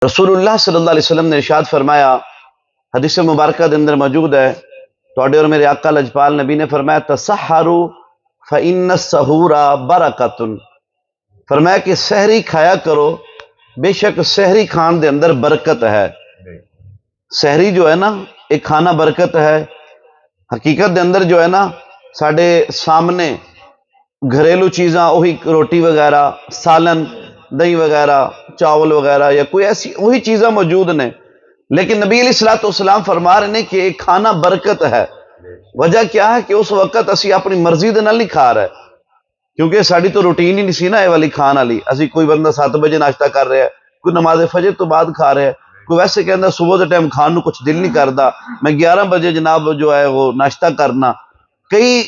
رسول اللہ صلی اللہ علیہ وسلم نے ارشاد فرمایا، حدیث مبارکہ دے اندر موجود ہے، تواڈے اور میرے آقا لجپال نبی نے فرمایا تسحروا فإن السحور برکۃ، فرمایا کہ سحری کھایا کرو، بے شک سحری کھان دے اندر برکت ہے۔ سحری جو ہے نا ایک کھانا برکت ہے۔ حقیقت دے اندر جو ہے نا ساڈے سامنے گھریلو چیزاں وہی روٹی وغیرہ، سالن، دہی وغیرہ، چاول وغیرہ یا کوئی ایسی وہی چیزاں موجود نے، لیکن نبی علیہ الصلوۃ والسلام فرما رہے ہیں کہ ایک کھانا برکت ہے۔ وجہ کیا ہے کہ اس وقت اسی اپنی مرضی دے نال نہیں کھا رہے، کیونکہ ساری تو روٹین ہی نہیں سی نا یہ والی کھان والی۔ اسی کوئی بندہ 7 بجے ناشتہ کر رہا ہے، کوئی نماز فجر تو بعد کھا رہا ہے، کوئی ویسے کہندا صبح دے ٹائم کھان نو کچھ دل نہیں کردا، میں 11 بجے جناب جو ہے وہ ناشتہ کرنا۔ کئی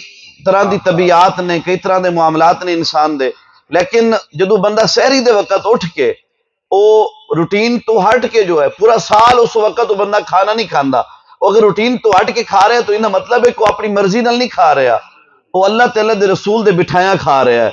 طرح دی طبیعات نے، کئی طرح دے معاملات نے انسان دے، لیکن جدو بندہ سحری دے وقت اٹھ کے او روٹین تو ہٹ کے جو ہے پورا سال اس وقت وہ بندہ کھانا نہیں کھاندا، اگر روٹین تو ہٹ کے کھا رہا ہے تو انہاں مطلب ہے کہ وہ اپنی مرضی نال نہیں کھا رہا، وہ اللہ تعالیٰ دے رسول دے بٹھایاں کھا رہا ہے۔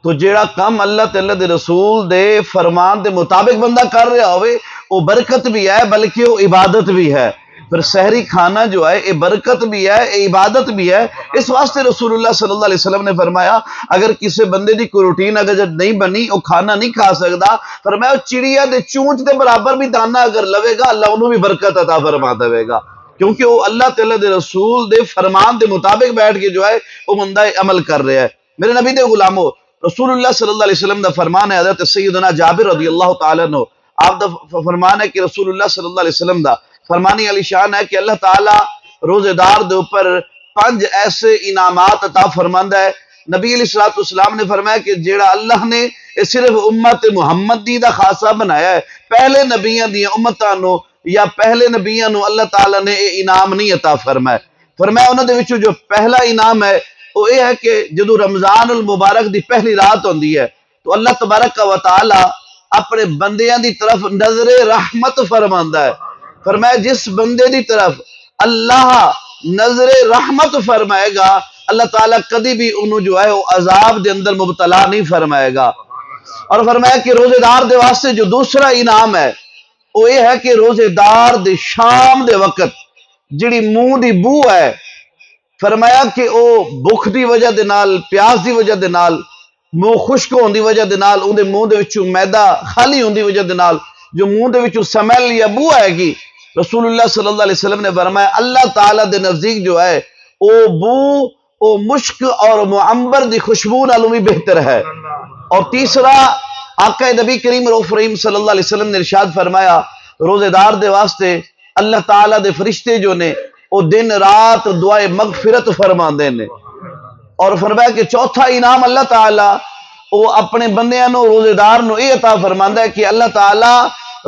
تو جیڑا کم اللہ تعالیٰ دے رسول دے فرمان دے مطابق بندہ کر رہا ہوئے وہ برکت بھی ہے بلکہ وہ عبادت بھی ہے۔ پھر سحری کھانا جو ہے یہ برکت بھی ہے، یہ عبادت بھی ہے۔ اس واسطے رسول اللہ صلی اللہ علیہ وسلم نے فرمایا اگر کسی بندے دی کوئی روٹین اگر جب نہیں بنی وہ کھانا نہیں کھا سکتا، فرمایا وہ چڑیا دے چونچ دے برابر بھی دانا اگر لوے گا اللہ انہوں بھی برکت عطا فرما دے گا، کیونکہ وہ اللہ تعالیٰ دے رسول دے فرمان دے مطابق بیٹھ کے جو ہے وہ بندہ عمل کر رہا ہے۔ میرے نبی دے غلاموں، رسول اللہ صلی اللہ علیہ وسلم دا فرمان ہے، حضرت سیدنا جابر رضی اللہ تعالیٰ عنہ آپ دا فرمان ہے کہ رسول اللہ صلی اللہ علیہ وسلم دا فرمانی علی شان ہے کہ اللہ تعالیٰ روزے دار دے اوپر 5 ایسے انعامات عطا فرماندا ہے۔ نبی علیہ الصلوۃ والسلام نے فرمایا کہ جیڑا اللہ نے صرف امت محمد دی دا خاصہ بنایا ہے، پہلے نبیاں دی امتاں نو یا پہلے نبیاں نو اللہ تعالیٰ نے یہ انعام نہیں عطا فرمایا۔ فرمایا انہاں دے وچوں جو پہلا انعام ہے وہ یہ ہے کہ جدو رمضان المبارک دی پہلی رات ہوندی ہے تو اللہ تبارک و تعالی اپنے بندیاں دی طرف نظر رحمت فرماندا ہے۔ فرمایا جس بندے دی طرف اللہ نظر رحمت فرمائے گا اللہ تعالیٰ کدی بھی انہوں جو ہے وہ عذاب دے اندر مبتلا نہیں فرمائے گا۔ اور فرمایا کہ روزے دار دے واسطے جو دوسرا انعام ہے وہ یہ ہے کہ روزے دار دے شام دے وقت جڑی منہ دی بو ہے، فرمایا کہ او بھوک دی وجہ دے نال، پیاس دی وجہ دے نال، منہ خشک ہون دی وجہ دے نال، اون دے منہ دے وچوں میدا خالی ہون دی وجہ دے نال جو منہ دے وچوں سمیل یا بو آئے گی، رسول اللہ صلی اللہ علیہ وسلم نے فرمایا اللہ تعالیٰ دے نزدیک جو ہے او بو او مشک اور معمبر دی خوشبو نالوں بھی بہتر ہے۔ اور تیسرا آقا نبی کریم رؤوف رحیم صلی اللہ علیہ وسلم نے ارشاد فرمایا روزے دار دے واسطے اللہ تعالیٰ دے فرشتے جو نے وہ دن رات دعائے مغفرت فرماندے نے۔ اور فرمایا کہ چوتھا انعام اللہ تعالیٰ وہ اپنے بندیاں نو روزے دار نو یہ عطا فرماندا ہے کہ اللہ تعالیٰ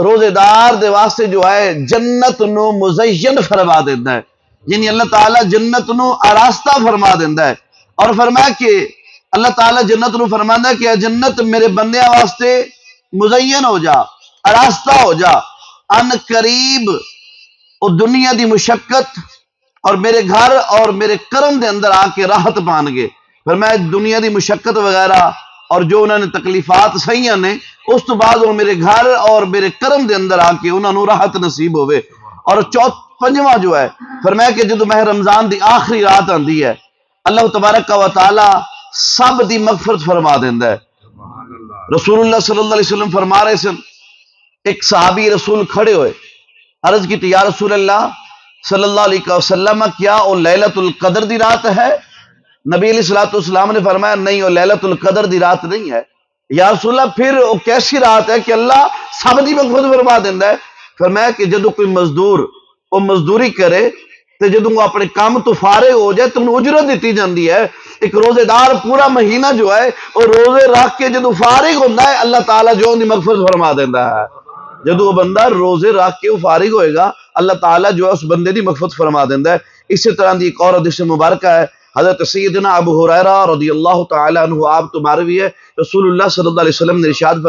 روزے دار دے واسطے جو ہے جنت نو مزین فرما دیتا ہے، یعنی اللہ تعالیٰ جنت نو آراستہ فرما دیتا ہے۔ اور فرمایا کہ اللہ تعالیٰ جنت نو فرماندا ہے کہ جنت میرے بندیاں واسطے مزین ہو جا، آراستہ ہو جا، ان قریب وہ دنیا دی مشقت اور میرے گھر اور میرے کرم دے اندر آ کے راحت پان گے۔ فرمایا دنیا دی مشقت وغیرہ اور جو انہوں نے تکلیفات سہیاں نے اس تو بعد وہ میرے گھر اور میرے کرم دے اندر آ کے انہوں نے راحت نصیب ہوئے۔ اور پنجواں جو ہے فرمایا کہ جدو ماہ رمضان دی آخری رات آندی ہے اللہ تبارک و تعالی سب دی مغفرت فرما دیندا ہے۔ رسول اللہ صلی اللہ علیہ وسلم فرما رہے سن، ایک صحابی رسول کھڑے ہوئے، عرض کی یا رسول اللہ صلی اللہ علیہ وسلم کیا وہ لیلۃ القدر دی رات ہے؟ نبی علیہ الصلوۃ والسلام نے فرمایا نہیں وہ لیلۃ القدر دی رات نہیں ہے۔ یا رسول اللہ پھر وہ کیسی رات ہے کہ اللہ سب دی مغفرت فرما دیندا ہے؟ فرمایا کہ جدو کوئی مزدور وہ مزدوری کرے تو جدو وہ اپنے کام تو فارغ ہو جائے تو انہوں اجرت دیتی جاندی ہے۔ ایک روزے دار پورا مہینہ جو ہے وہ روزے رکھ کے جدو فارغ ہوتا ہے اللہ تعالیٰ جو ان دی مغفرت فرما دیندا ہے۔ جدو وہ بندہ روزے رکھ کے وہ فارغ ہوئے گا اللہ تعالیٰ جو ہے اس بندے دی مغفرت فرما دیندا ہے۔ اسی طرح دی ایک اور حدیث مبارکہ ہے، حضرت سیدنا ابو ہریرہ رضی اللہ تعالیٰ عنہ آپ تو مروی ہے، رسول اللہ صلی اللہ علیہ وسلم نے ارشاد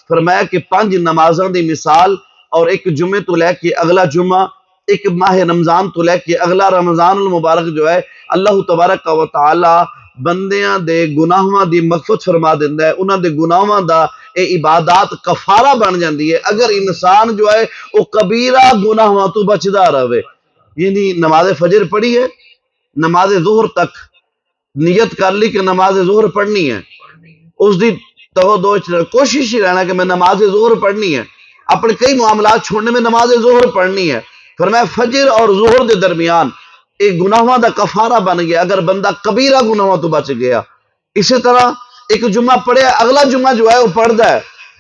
فرمایا کہ 5 نمازاں دی مثال اور ایک جمعے تو لے کے اگلا جمعہ، ایک ماہ رمضان تو لے کے اگلا رمضان المبارک جو ہے اللہ تبارک و تعالی بندیاں دے گناہاں دی مغفرت فرما دیندا ہے، انہاں دے گناہاں دا اے عبادات کفارہ بن جاندی ہے اگر انسان جو ہے وہ کبیرہ گناہاں تو بچدا رہے۔ یعنی نماز فجر پڑھی ہے، نماز ظہر تک نیت کر لی کہ نماز ظہر پڑھنی ہے، اس دی کوشش ہی رہنا کہ میں نماز ظہر پڑھنی ہے، اپنے کئی معاملات چھوڑنے میں نماز ظہر پڑھنی ہے، فرمایا فجر اور ظہر دے درمیان ایک گناہوں دا کفارہ بن گیا اگر بندہ کبیرہ گناہوں تو بچ گیا۔ اسی طرح ایک جمعہ پڑھے، اگلا جمعہ جو ہے وہ پڑھدا ہے،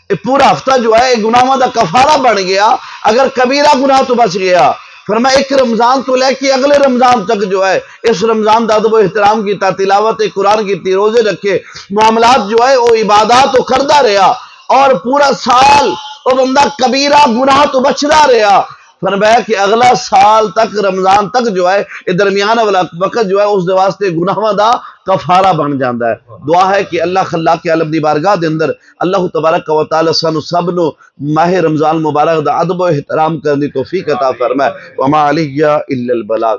یہ پورا ہفتہ جو ہے ایک گناہوں دا کفارہ بن گیا اگر کبیرہ گناہ تو بچ گیا۔ فرمایا ایک رمضان تو لے کے اگلے رمضان تک جو ہے اس رمضان دا ادب و احترام کیتا، تلاوت قرآن کیتی، روزے رکھے، معاملات جو ہے وہ عبادات تو کردا رہا اور پورا سال وہ بندہ کبیرہ گناہ تو بچدا رہا۔ فرمایا کہ اگلا سال تک رمضان تک جو ہے یہ درمیان والا وقت جو ہے اس دے واسطے گناہاں دا کفارہ بن جاندا ہے۔ دعا ہے کہ اللہ خلاق عالم دی بارگاہ دے اندر اللہ تبارک و تعالی سانو سب نو ماہ رمضان مبارک دا ادب و احترام کرنے کی توفیق عطا فرمائے۔ وما علیہ الا البلاغ۔